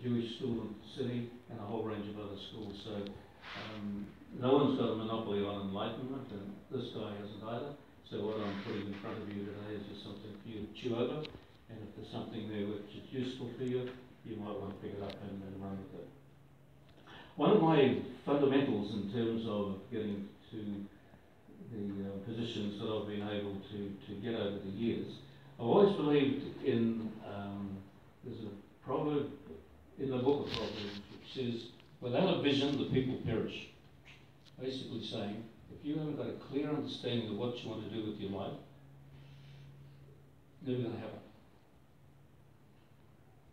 Jewish school in the city, and a whole range of other schools. So no one's got a monopoly on enlightenment, and this guy hasn't either. So what I'm putting in front of you today is just something for you to chew over, and if there's something there which is useful for you, you might want to pick it up and run with it. One of my fundamentals in terms of getting to the positions that I've been able to get over the years, I've always believed in, there's a proverb in the book of Proverbs which says, without a vision the people perish. Basically saying, if you haven't got a clear understanding of what you want to do with your life, never going to happen.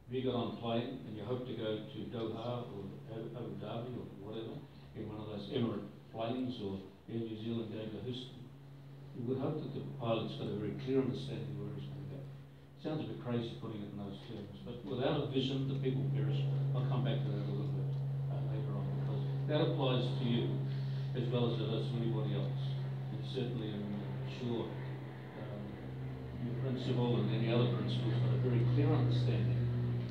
If you got on a plane and you hope to go to Doha or Abu Dhabi or whatever, in one of those Emirate planes, or Air New Zealand going to Houston, you would hope that the pilot's got a very clear understanding of where he's going to go. Sounds a bit crazy putting it in those terms, but without a vision, the people perish. I'll come back to that a little bit later on, because that applies to you as well as it does to anybody else. And certainly, I'm sure your principal and any other principals got a very clear understanding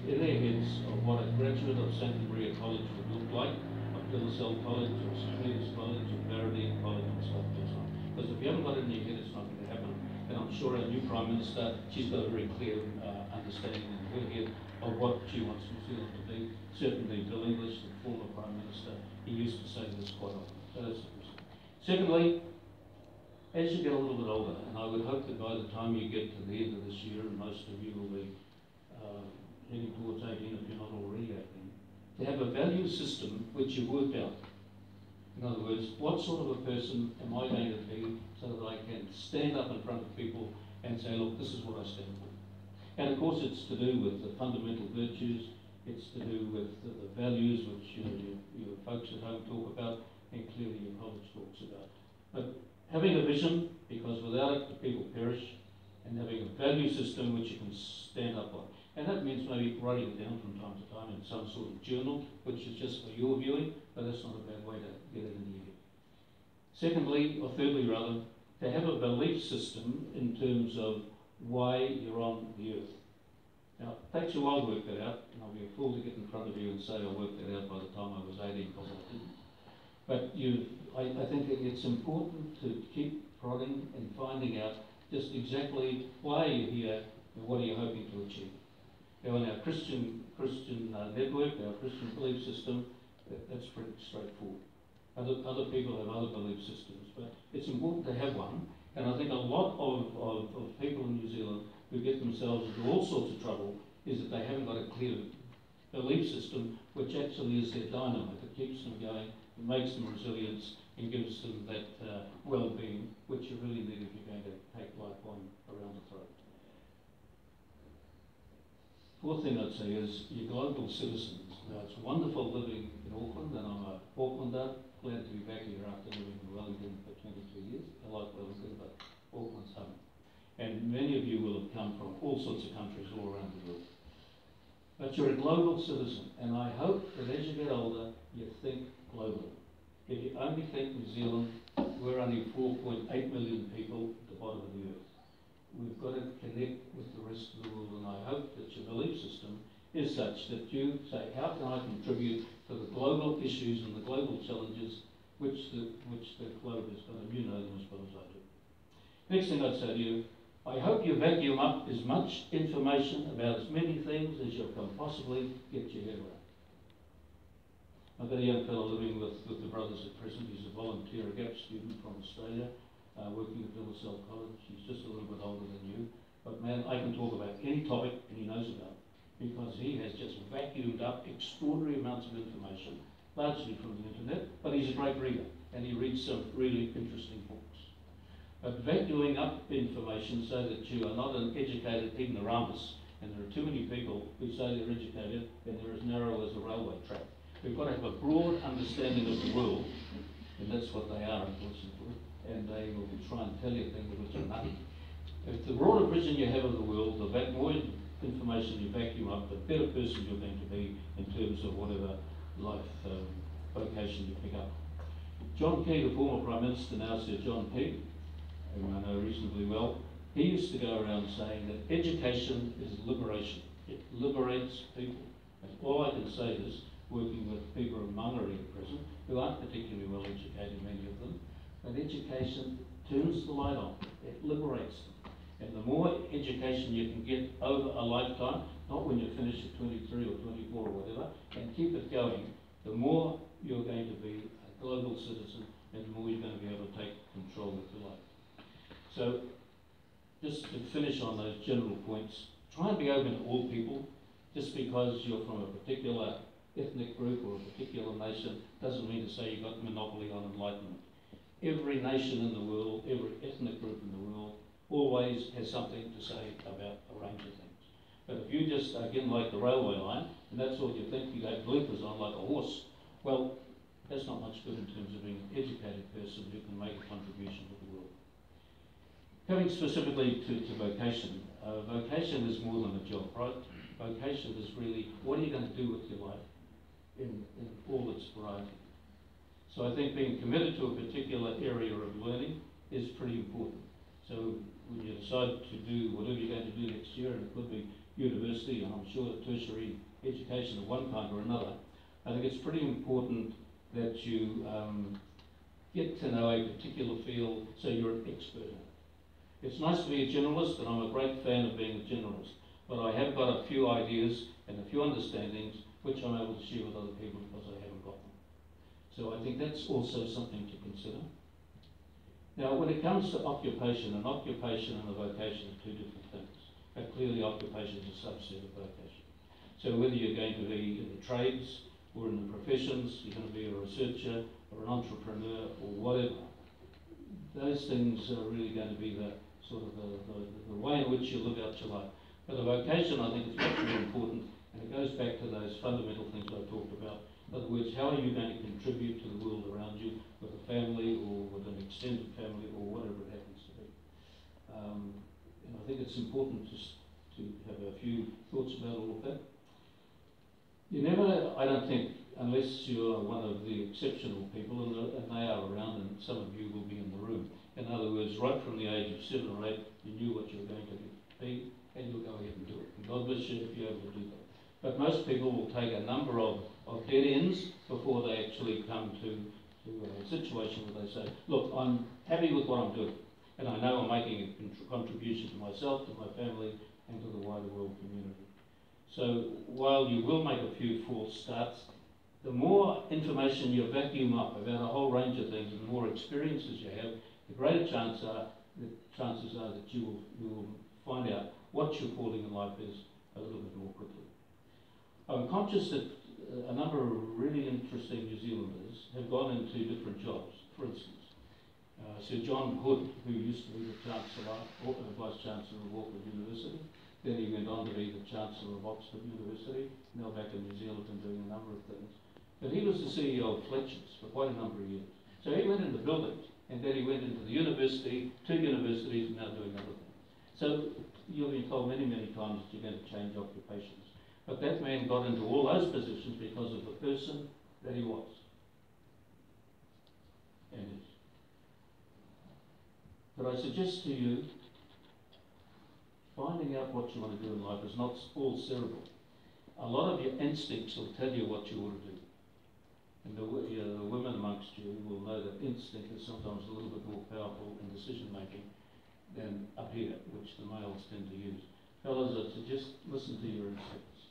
in their heads of what a graduate of Santa Maria College would look like, of De La Salle College, or St. Peter's College, or Barradine College, and stuff like that. Because if you haven't got it in your head, it's not going to happen. And I'm sure our new Prime Minister, she's got a very clear understanding in her head of what she wants New Zealand to be. Certainly Bill English, the former Prime Minister, he used to say this quite often. So that's the first thing. Secondly, as you get a little bit older, and I would hope that by the time you get to the end of this year, and most of you will be heading towards 18 if you're not already 18, to have a value system which you've worked out. In other words, what sort of a person am I going to be so that I can stand up in front of people and say, look, this is what I stand for. And of course it's to do with the fundamental virtues, it's to do with the values which your folks at home talk about, and clearly your college talks about. But having a vision, because without it the people perish, and having a value system which you can stand up on. And that means maybe writing it down from time to time in some sort of journal, which is just for your viewing, but that's not a bad way to get it in your head. Secondly, or thirdly rather, to have a belief system in terms of why you're on the earth. Now, it takes a while to work that out, and I'll be a fool to get in front of you and say I worked that out by the time I was 18, because I didn't. But I think it's important to keep prodding and finding out just exactly why you're here and what are you hoping to achieve. Now, in our Christian network, our Christian belief system, that's pretty straightforward. Other people have other belief systems, but it's important to have one. And I think a lot of people in New Zealand who get themselves into all sorts of trouble is that they haven't got a clear belief system, which actually is their dynamite. It keeps them going, it makes them resilient, and gives them that well-being, which you really need if you're going to take life on around the throat. Fourth thing I'd say is you're global citizens. Now, it's wonderful living in Auckland, and I'm a Aucklander, glad to be back here after living in Wellington for 22 years. I like Wellington, but Auckland's home. And many of you will have come from all sorts of countries all around the world. But you're a global citizen, and I hope that as you get older, you think globally. If you only think New Zealand, we're only 4.8 million people at the bottom of the earth. We've got to connect with the rest of the world, and I hope that your belief system is such that you say, how can I contribute to the global issues and the global challenges which the globe has got, and you know them as well as I do. Next thing I'd say to you, I hope you vacuum up as much information about as many things as you can possibly get your head around. I've got a young fellow living with the brothers at present. He's a volunteer, a GAP student from Australia, working at De La Salle College. He's just a little bit older than you. But man, I can talk about any topic and he knows about it, because he has just vacuumed up extraordinary amounts of information, largely from the internet, but he's a great reader and he reads some really interesting books. But vacuuming up information so that you are not an educated ignoramus, and there are too many people who say they're educated and they're as narrow as a railway track. We've got to have a broad understanding of the world, and that's what they are, unfortunately, and they will try and tell you things which are nothing. If the broader vision you have of the world, the more information you vacuum up, the better person you're going to be in terms of whatever life vocation you pick up. John Key, the former Prime Minister, now Sir John Key, whom I know reasonably well, he used to go around saying that education is liberation. It liberates people. And all I can say is, working with people in Mangere at present, who aren't particularly well educated, many of them, that education turns the light on, it liberates them. And the more education you can get over a lifetime, not when you finish at 23 or 24 or whatever, and keep it going, the more you're going to be a global citizen and the more you're going to be able to take control of your life. So, just to finish on those general points, try and be open to all people. Just because you're from a particular ethnic group or a particular nation doesn't mean to say you've got monopoly on enlightenment. Every nation in the world, every ethnic group in the world always has something to say about a range of things. But if you just, again, like the railway line, and that's all you think, you have blinkers on like a horse, well, that's not much good in terms of being an educated person who can make a contribution to the world. Coming specifically to vocation, vocation is more than a job, right? Vocation is really, what are you going to do with your life in all its variety? So I think being committed to a particular area of learning is pretty important. So when you decide to do whatever you're going to do next year, and it could be university, and I'm sure tertiary education of one kind or another, I think it's pretty important that you get to know a particular field so you're an expert in it. It's nice to be a generalist, and I'm a great fan of being a generalist, but I have got a few ideas and a few understandings which I'm able to share with other people because I haven't got them. So I think that's also something to consider. Now, when it comes to occupation, an occupation and a vocation are two different things. But clearly, occupation is a subset of vocation. So whether you're going to be in the trades or in the professions, you're going to be a researcher or an entrepreneur or whatever, those things are really going to be the sort of the way in which you live out your life. But the vocation, I think, is much more important, and it goes back to those fundamental things I talked about. In other words, how are you going to contribute to the world around you with a family or with an extended family or whatever it happens to be? And I think it's important to have a few thoughts about all of that. You never, I don't think, unless you're one of the exceptional people, and they are around, and some of you will be in the room. In other words, right from the age of 7 or 8, you knew what you were going to be, and you'll go ahead and do it. And God bless you if you're able to do that. But most people will take a number of dead ends before they actually come to a situation where they say, look, I'm happy with what I'm doing, and I know I'm making a contribution to myself, to my family, and to the wider world community. So while you will make a few false starts, the more information you vacuum up about a whole range of things and the more experiences you have, the greater chances are that you will find out what your calling in life is a little bit more quickly. I'm conscious that a number of really interesting New Zealanders have gone into different jobs. For instance, Sir John Hood, who used to be the Chancellor, or Vice Chancellor of Auckland University, then he went on to be the Chancellor of Oxford University, now back in New Zealand and doing a number of things. But he was the CEO of Fletcher's for quite a number of years. So he went into buildings, and then he went into the university, 2 universities, and now doing other things. So you've been told many, many times that you're going to change occupations. But that man got into all those positions because of the person that he was and is. But I suggest to you, finding out what you want to do in life is not all cerebral. A lot of your instincts will tell you what you ought to do. And the women amongst you will know that instinct is sometimes a little bit more powerful in decision making than up here, which the males tend to use. Fellas, I suggest listen to your instincts.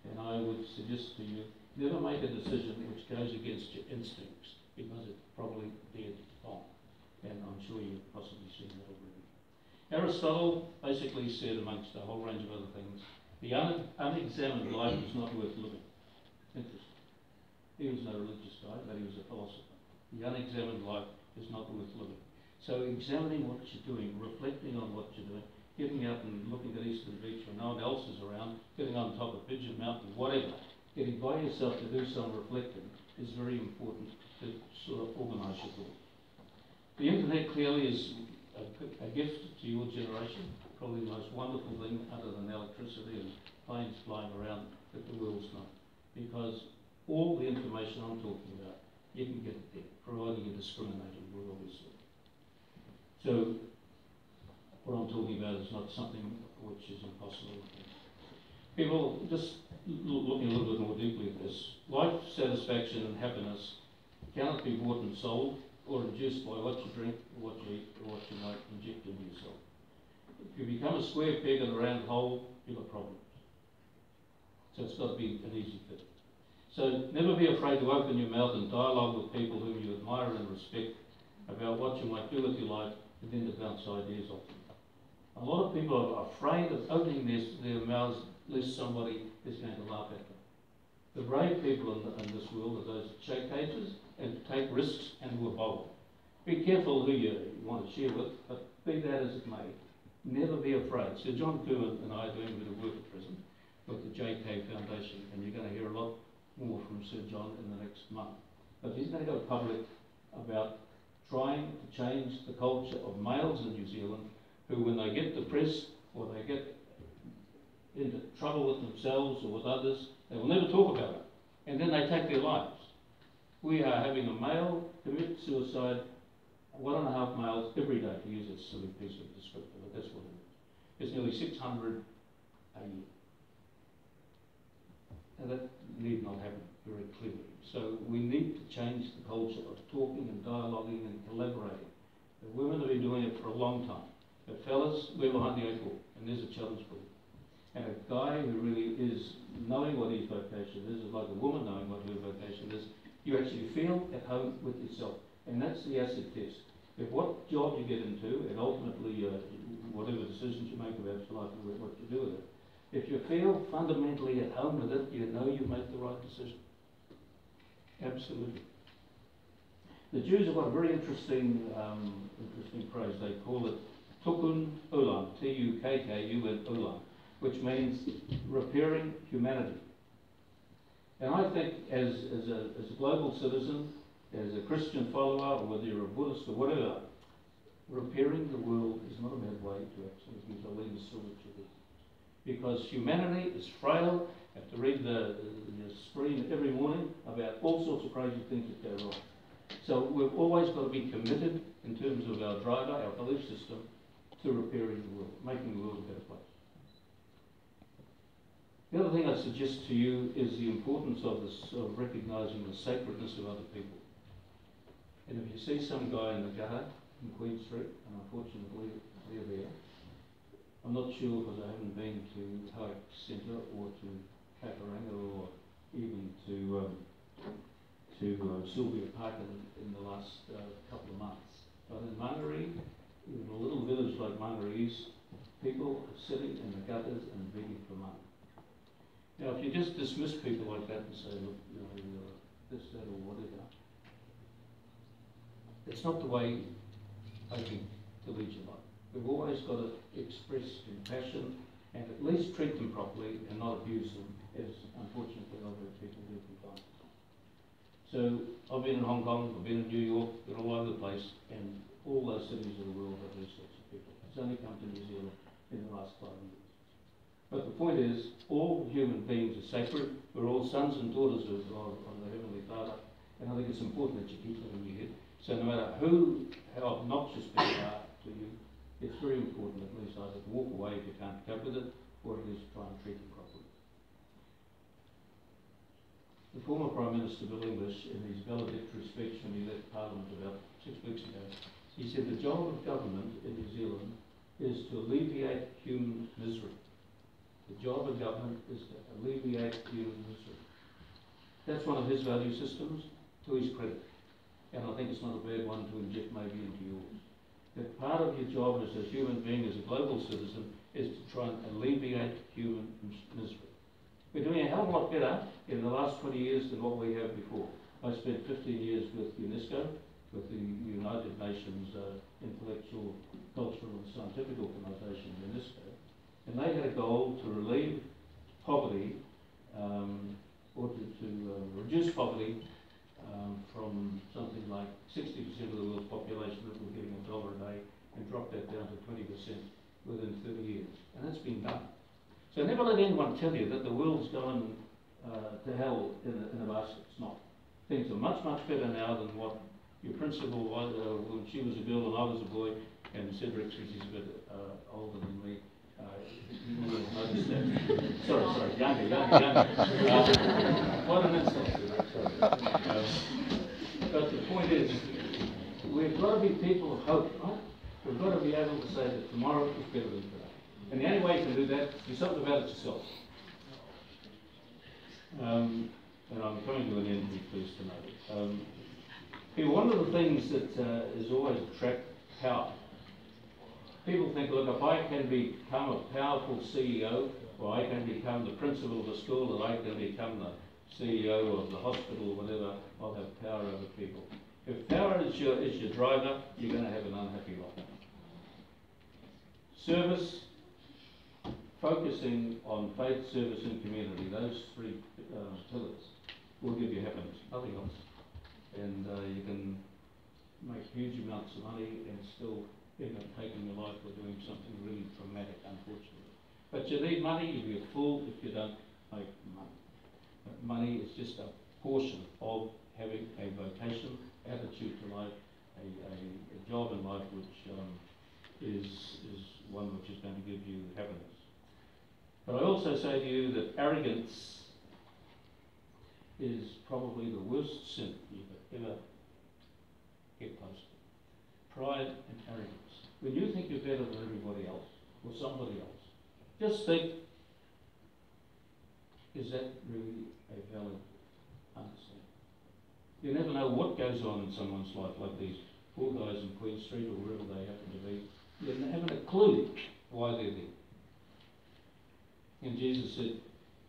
And I would suggest to you, never make a decision which goes against your instincts, because it's probably dead on. And I'm sure you've possibly seen that already. Aristotle basically said, amongst a whole range of other things, the unexamined life is not worth living. Interesting. He was no religious guy, but he was a philosopher. The unexamined life is not worth living. So examining what you're doing, reflecting on what you're doing, getting out and looking at Eastern Beach when no one else is around, getting on top of Pigeon Mountain, whatever, getting by yourself to do some reflecting is very important to sort of organise your thoughts. The internet clearly is a gift to your generation, probably the most wonderful thing other than electricity and planes flying around that the world's known. Because all the information I'm talking about, you can get it there, providing you discriminate in rural obviously. So what I'm talking about is not something which is impossible. People just looking a little bit more deeply at this. Life satisfaction and happiness cannot be bought and sold or induced by what you drink, or what you eat, or what you might inject into yourself. If you become a square peg in a round hole, you've got problems. So it's got to be an easy fit. So never be afraid to open your mouth and dialogue with people whom you admire and respect about what you might do with your life, and then to bounce ideas off them. A lot of people are afraid of opening their mouths lest somebody is going to laugh at them. The brave people in this world are those that shake cages and take risks and who are bold. Be careful who you want to share with, but be that as it may, never be afraid. Sir John Cooman and I are doing a bit of work at present with the JK Foundation, and you're going to hear a lot more from Sir John in the next month. But he's going to go public about trying to change the culture of males in New Zealand who, when they get depressed or they get into trouble with themselves or with others, they will never talk about it, and then they take their lives. We are having a male commit suicide, 1.5 males every day, to use a silly piece of descriptor, but that's what it is. It's nearly 600 a year. And that need not happen very clearly. So we need to change the culture of talking and dialoguing and collaborating. The women have been doing it for a long time. But fellas, we're behind the 8 ball, and there's a challenge for you. And a guy who really is knowing what his vocation is like a woman knowing what her vocation is. You actually feel at home with yourself. And that's the acid test. If what job you get into, and ultimately whatever decisions you make about your life and what you do with it, if you feel fundamentally at home with it, you know you make the right decision. Absolutely. The Jews have got a very interesting phrase. They call it Tukun Olam, Tukkun Olam, which means repairing humanity. And I think as a global citizen, as a Christian follower, or whether you're a Buddhist or whatever, repairing the world is not a bad way to actually use a lens through which it is. Because humanity is frail. You have to read the screen every morning about all sorts of crazy things that go wrong. So we've always got to be committed in terms of our driver, our belief system, to repairing the world, making the world a better place. The other thing I suggest to you is the importance of recognising the sacredness of other people. And if you see some guy in the gutter in Queen Street, and unfortunately they're there, I'm not sure because I haven't been to Howick Centre or to Kakaranga or even to Sylvia Park in the last couple of months. But in Mangere, in a little village like Mangere East, people are sitting in the gutters and begging for money. Now, if you just dismiss people like that and say, look, you know, this, that, or whatever, it's not the way I think to lead your life. We've always got to express compassion and at least treat them properly and not abuse them, as unfortunately I've heard people do from time. So I've been in Hong Kong, I've been in New York, been all over the place, and all those cities of the world have these sorts of people. It's only come to New Zealand in the last 5 years. But the point is, all human beings are sacred. We're all sons and daughters of the Heavenly Father, and I think it's important that you keep that in your head. So no matter how obnoxious people are to you, it's very important at least either to walk away if you can't cope with it, or at least try and treat them properly. The former Prime Minister Bill English, in his valedictory speech when he left Parliament about 6 weeks ago, he said the job of government in New Zealand is to alleviate human misery. The job of government is to alleviate human misery. That's one of his value systems, to his credit. And I think it's not a bad one to inject maybe into yours. That part of your job as a human being, as a global citizen, is to try and alleviate human misery. We're doing a hell of a lot better in the last 20 years than what we have before. I spent 15 years with UNESCO, with the United Nations Intellectual, Cultural and Scientific Organisation, UNESCO. And they had a goal to relieve poverty, or to reduce poverty from something like 60% of the world's population that were getting $1 a day, and drop that down to 20% within 30 years. And that's been done. So never let anyone tell you that the world's going to hell in a basket. It's not. Things are much, much better now than what your principal was when she was a girl and I was a boy, and Cedric, since he's a bit older than me, You will notice that. Sorry, younger. What an insult. But the point is, we've got to be people of hope, right? We've got to be able to say that tomorrow is better than today. And the only way you can do that is do something about it yourself. And I'm coming to an end, be pleased to know. One of the things that is always attract power. People think, look, if I can become a powerful CEO, or I can become the principal of a school, or I can become the CEO of the hospital, or whatever, I'll have power over people. If power is your driver, you're going to have an unhappy life. Service, focusing on faith, service and community, those three pillars will give you happiness, nothing else. And you can make huge amounts of money and still end up taking your life or doing something really traumatic, unfortunately. But you need money, you'll be a fool if you don't make money. But money is just a portion of having a vocation, attitude to life, a job in life which is one which is going to give you happiness. But I also say to you that arrogance is probably the worst sin you could ever get close to. Pride and arrogance. When you think you're better than everybody else, or somebody else, just think, is that really a valid understanding? You never know what goes on in someone's life, like these poor guys in Queen Street or wherever they happen to be. You haven't a clue why they're there. And Jesus said,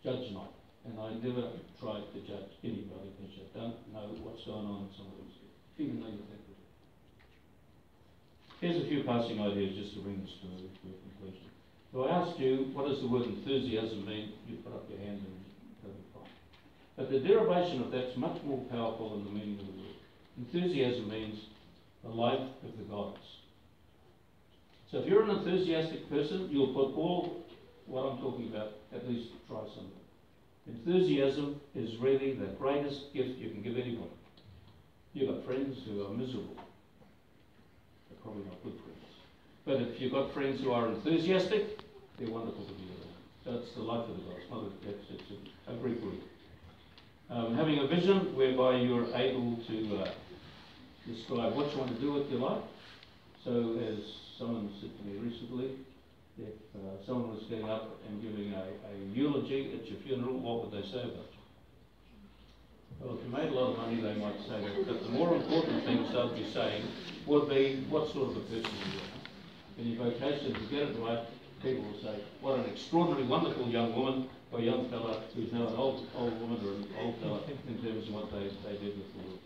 judge not. And I never tried to judge anybody because you don't know what's going on in somebody's life, even though you think it. Here's a few passing ideas just to bring this to a conclusion. So I asked you, what does the word enthusiasm mean? You put up your hand and it'll be fine. But the derivation of that's much more powerful than the meaning of the word. Enthusiasm means the life of the gods. So if you're an enthusiastic person, you'll put all what I'm talking about, at least try something. Enthusiasm is really the greatest gift you can give anyone. You've got friends who are miserable. They're probably not good friends. But if you've got friends who are enthusiastic, they're wonderful to be around. So it's the life of the gods. It's a Greek word. Having a vision whereby you're able to describe what you want to do with your life. So as someone said to me recently, if someone was getting up and giving a eulogy at your funeral, what would they say about you? Well, if you made a lot of money, they might say that. But the more important things they'll be saying would be what sort of a person you are. In your vocation, to get it right, people will say, what an extraordinary, wonderful young woman or young fella who's now an old woman or an old fella in terms of what they did with the world.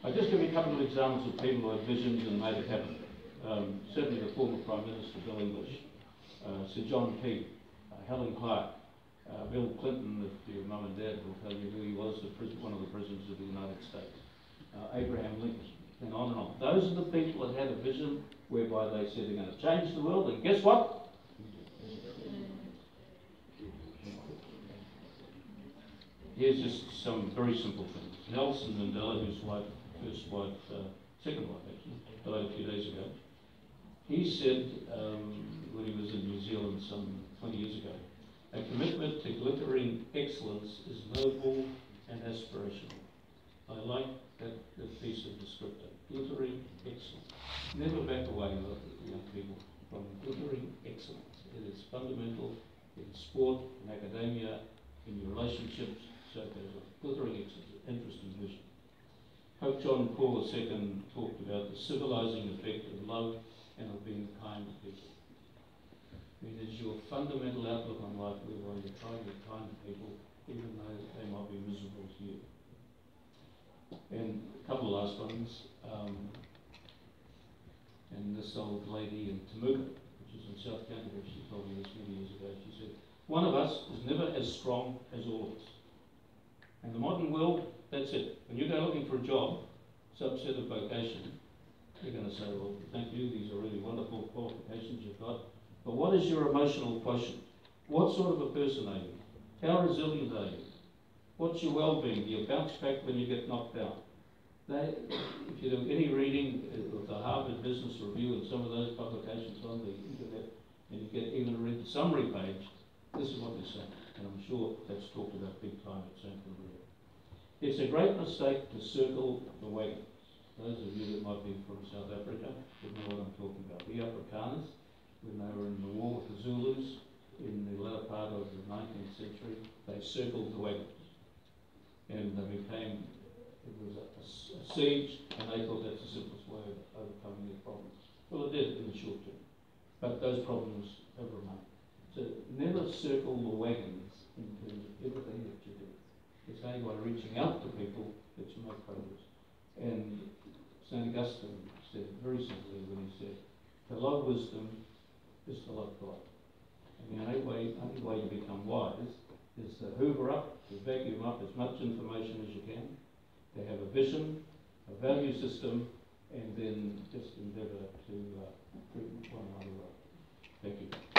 I'll just give you a couple of examples of people who had visions and made it happen. Certainly the former Prime Minister, Bill English, Sir John Key, Helen Clark, Bill Clinton, if your mum and dad will tell you who he was, one of the presidents of the United States, Abraham Lincoln, and on and on. Those are the people that had a vision whereby they said they're going to change the world, and guess what? Here's just some very simple things. Nelson Mandela, whose second wife actually, died a few days ago, he said, when he was in New Zealand some 20 years ago, a commitment to glittering excellence is noble and aspirational. I like that piece of descriptor. Glittering excellence. Never back away, young people, from glittering excellence. It is fundamental in sport, in academia, in your relationships, so there's a glittering excellence, interesting vision. Pope John Paul II talked about the civilizing effect of love and of being kind to people. It is your fundamental outlook on life whereby you try to be kind to people even though they might be miserable to you. And a couple of last ones. And this old lady in Temuka, which is in South Canterbury, she told me this many years ago, she said, one of us is never as strong as all of us. In the modern world, that's it. When you go looking for a job, subset of vocation, they're going to say, well, thank you, these are really wonderful qualifications you've got, but what is your emotional quotient? What sort of a person are you? How resilient are you? What's your well-being? Do you bounce back when you get knocked down? if you do any reading of the Harvard Business Review and some of those publications on the internet, and you get even read the summary page, this is what they're saying, and I'm sure that's talked about big time at St Kilda. It's a great mistake to circle the wagons. Those of you that might be from South Africa would know what I'm talking about. The Afrikaners, when they were in the war with the Zulus in the latter part of the 19th century, they circled the wagons. And they became, it was a siege, and they thought that's the simplest way of overcoming their problems. Well, it did in the short term, but those problems have remained. So never circle the wagons in terms of everything that you do. It's only by reaching out to people that you make progress. And St. Augustine said it very simply when he said, to love wisdom is to love God. And the only way to become wise is to hoover up, to vacuum up as much information as you can, to have a vision, a value system, and then just endeavour to treat one another well. Thank you.